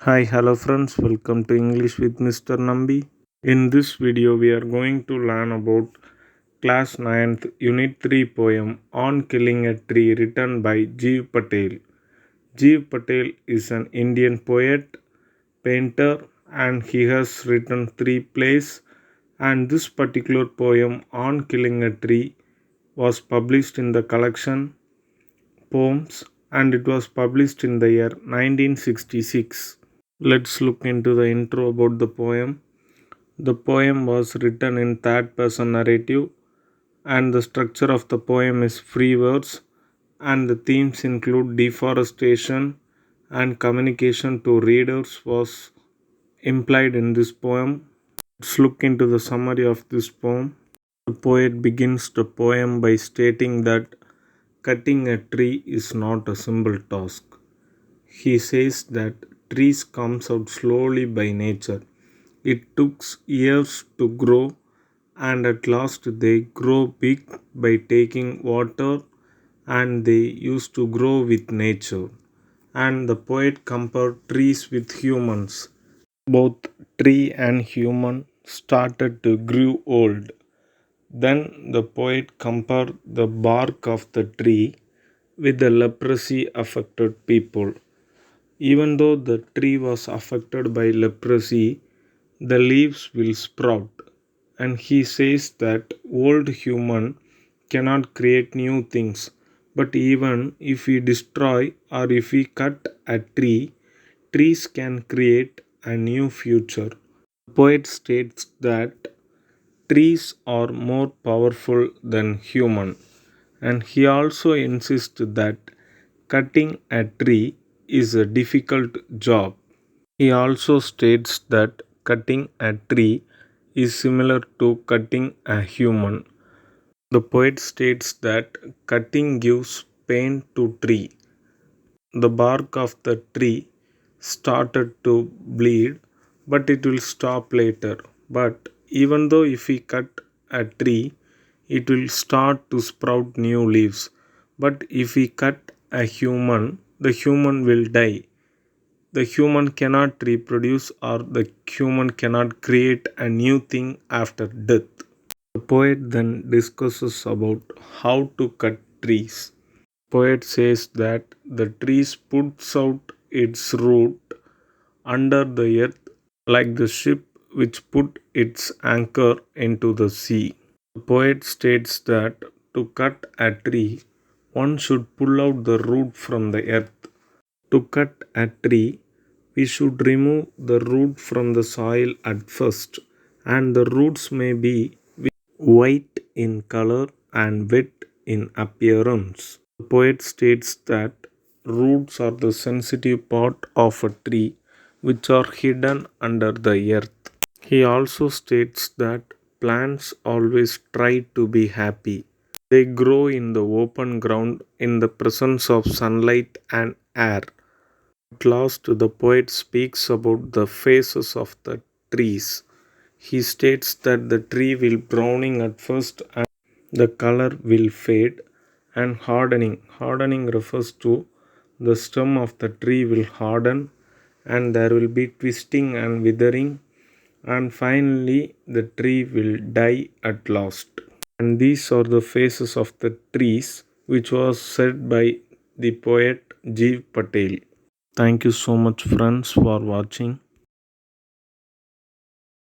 Hi, hello friends, welcome to English with Mr. Nambi. In this video, we are going to learn about class 9th Unit 3 poem On Killing a Tree written by Gieve Patel. Gieve Patel is an Indian poet, painter, and he has written 3 plays. And this particular poem On Killing a Tree was published in the collection Poems and it was published in the year 1966. Let's look into the intro about the poem. The poem was written in third person narrative, and the structure of the poem is free verse, and the themes include deforestation and communication to readers was implied in this poem. Let's look into the summary of this poem. The poet begins the poem by stating that cutting a tree is not a simple task. He says that trees comes out slowly by nature. It took years to grow and at last they grow big by taking water and they used to grow with nature. And the poet compared trees with humans. Both tree and human started to grow old. Then the poet compared the bark of the tree with the leprosy affected people. Even though the tree was affected by leprosy, the leaves will sprout. And he says that old human cannot create new things. But even if we destroy or if we cut a tree, trees can create a new future. The poet states that trees are more powerful than human. And he also insists that cutting a tree is a difficult job. He also states that cutting a tree is similar to cutting a human. The poet states that cutting gives pain to tree. The bark of the tree started to bleed, but it will stop later. But even though if we cut a tree, it will start to sprout new leaves. But if we cut a human, the human will die. The human cannot reproduce or the human cannot create a new thing after death. The poet then discusses about how to cut trees. Poet says that the trees puts out its root under the earth like the ship which put its anchor into the sea. The poet states that to cut a tree, one should pull out the root from the earth. To cut a tree, we should remove the root from the soil at first, and the roots may be white in color and wet in appearance. The poet states that roots are the sensitive part of a tree which are hidden under the earth. He also states that plants always try to be happy. They grow in the open ground in the presence of sunlight and air. At last, the poet speaks about the phases of the trees. He states that the tree will browning at first and the color will fade and hardening. Hardening refers to the stem of the tree will harden and there will be twisting and withering and finally the tree will die at last. And these are the phases of the trees which was said by the poet Gieve Patel. Thank you so much friends for watching.